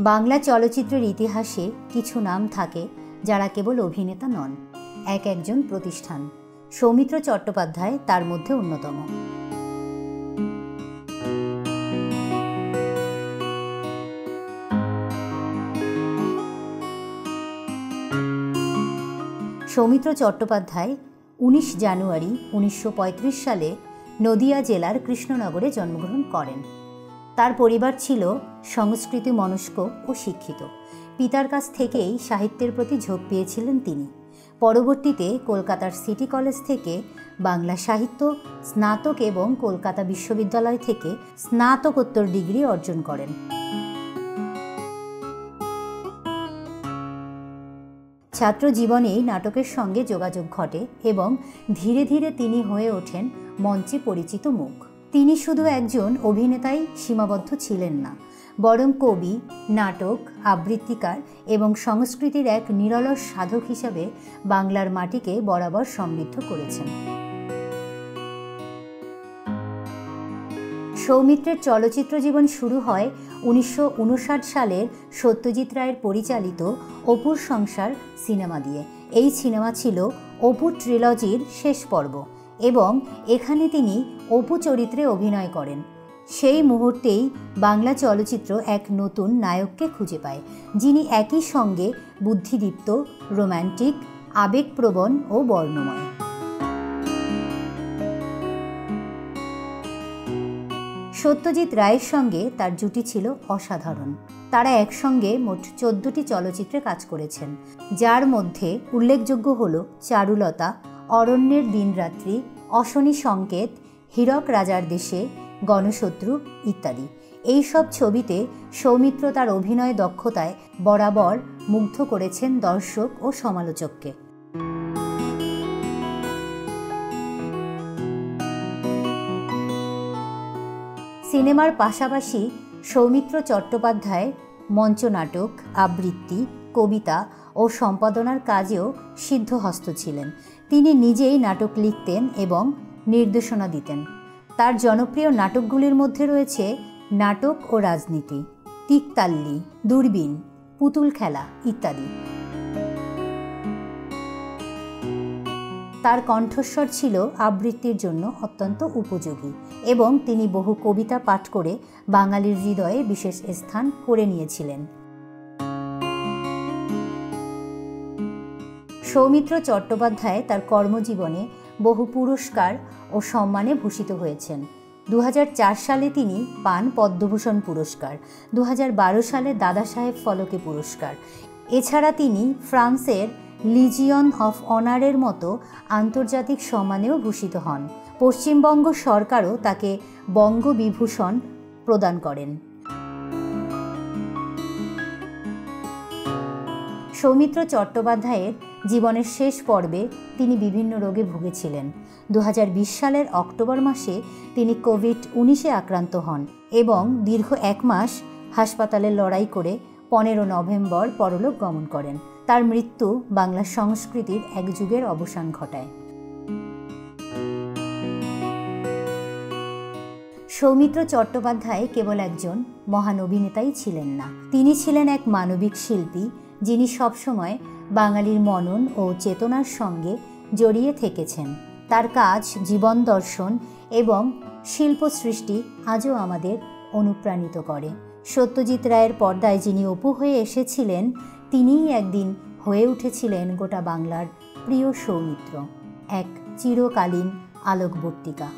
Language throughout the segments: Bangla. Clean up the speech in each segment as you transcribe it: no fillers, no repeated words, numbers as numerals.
বাংলা চলচ্চিত্রের ইতিহাসে কিছু নাম থাকে যারা কেবল অভিনেতা নন, একজন প্রতিষ্ঠান। সৌমিত্র চট্টোপাধ্যায় তার মধ্যে অন্যতম। সৌমিত্র চট্টোপাধ্যায় 19 জানুয়ারি 1935 সালে নদিয়া জেলার কৃষ্ণনগরে জন্মগ্রহণ করেন। তার পরিবার ছিল সংস্কৃতি মনস্ক ও শিক্ষিত। পিতার কাছ থেকেই সাহিত্যের প্রতি ঝোঁক পেয়েছিলেন তিনি। পরবর্তীতে কলকাতার সিটি কলেজ থেকে বাংলা সাহিত্য স্নাতক এবং কলকাতা বিশ্ববিদ্যালয় থেকে স্নাতকোত্তর ডিগ্রি অর্জন করেন। ছাত্র জীবনেই নাটকের সঙ্গে যোগাযোগ ঘটে এবং ধীরে ধীরে তিনি হয়ে ওঠেন মঞ্চে পরিচিত মুখ। তিনি শুধু একজন অভিনেতাই সীমাবদ্ধ ছিলেন না, বরং কবি, নাটক, আবৃত্তিকার এবং সংস্কৃতির এক নিরলস সাধক হিসাবে বাংলার মাটিকে বরাবর সমৃদ্ধ করেছেন। সৌমিত্রের চলচ্চিত্র জীবন শুরু হয় 1959 সালের সত্যজিৎ রায়ের পরিচালিত অপুর সংসার সিনেমা দিয়ে। এই সিনেমা ছিল অপু ট্রিলজির শেষ পর্ব এবং এখানে তিনি অপু চরিত্রে অভিনয় করেন। সেই মুহূর্তেই বাংলা চলচ্চিত্র এক নতুন নায়ককে খুঁজে পায়, যিনি একই সঙ্গে বুদ্ধিদীপ্ত, রোম্যান্টিক, আবেগপ্রবণ ও বর্ণময়। সত্যজিৎ রায়ের সঙ্গে তার জুটি ছিল অসাধারণ। তারা একসঙ্গে মোট 14টি চলচ্চিত্রে কাজ করেছেন, যার মধ্যে উল্লেখযোগ্য হল চারুলতা, অরণ্যের দিনরাত্রি, অশনি সংকেত, হীরক রাজার দেশে, গণশত্রু ইত্যাদি। এই সব ছবিতে সৌমিত্র তার অভিনয় দক্ষতায় বরাবর মুগ্ধ করেছেন দর্শক ও সমালোচককে। সিনেমার পাশাপাশি সৌমিত্র চট্টোপাধ্যায় মঞ্চনাটক, আবৃত্তি, কবিতা ও সম্পাদনার কাজেও সিদ্ধহস্ত ছিলেন। তিনি নিজেই নাটক লিখতেন এবং নির্দেশনা দিতেন। তার জনপ্রিয় নাটকগুলির মধ্যে রয়েছে নাটক ও রাজনীতি, তিক্তাল্লি, দূরবীন, পুতুল খেলা ইত্যাদি। তার কণ্ঠস্বর ছিল আবৃত্তির জন্য অত্যন্ত উপযোগী এবং তিনি বহু কবিতা পাঠ করে বাঙালির হৃদয়ে বিশেষ স্থান করে নিয়েছিলেন। সৌমিত্র চট্টোপাধ্যায় তার কর্মজীবনে বহু পুরস্কার ও সম্মানে ভূষিত হয়েছেন। 2004 সালে তিনি পান পদ্মভূষণ পুরস্কার, 2012 সালে দাদাসাহেব ফলকে পুরস্কার। এছাড়া তিনি ফ্রান্সের লিজিয়ন অফ অনারের মতো আন্তর্জাতিক সম্মানেও ভূষিত হন। পশ্চিমবঙ্গ সরকারও তাকে বঙ্গবিভূষণ প্রদান করেন। সৌমিত্র চট্টোপাধ্যায়ের জীবনের শেষ পর্বে তিনি বিভিন্ন রোগে ভুগেছিলেন। 2020 সালের অক্টোবর মাসে তিনি কোভিড-19 আক্রান্ত হন এবং দীর্ঘ 1 মাস হাসপাতালে লড়াই করে 15 নভেম্বর পরলোক গমন করেন। তার মৃত্যু বাংলা সংস্কৃতির এক যুগের অবসান ঘটায়। সৌমিত্র চট্টোপাধ্যায় কেবল একজন মহান অভিনেতাই ছিলেন না, তিনি ছিলেন এক মানবিক শিল্পী, যিনি সবসময় বাঙালির মনন ও চেতনার সঙ্গে জড়িয়ে থেকেছেন। তার কাজ, জীবন দর্শন এবং শিল্প সৃষ্টি আজও আমাদের অনুপ্রাণিত করে। সত্যজিৎ রায়ের পর্দায় যিনি অপু হয়ে এসেছিলেন, তিনিই একদিন হয়ে উঠেছিলেন গোটা বাংলার প্রিয় সৌমিত্র, এক চিরকালীন আলোকবর্তিকা।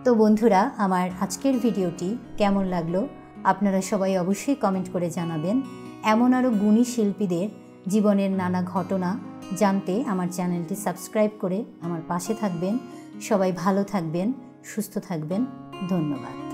তো বন্ধুরা, আমার আজকের ভিডিওটি কেমন লাগলো আপনারা সবাই অবশ্যই কমেন্ট করে জানাবেন। এমন আরও গুণী শিল্পীদের জীবনের নানা ঘটনা জানতে আমার চ্যানেলটি সাবস্ক্রাইব করে আমার পাশে থাকবেন। সবাই ভালো থাকবেন, সুস্থ থাকবেন। ধন্যবাদ।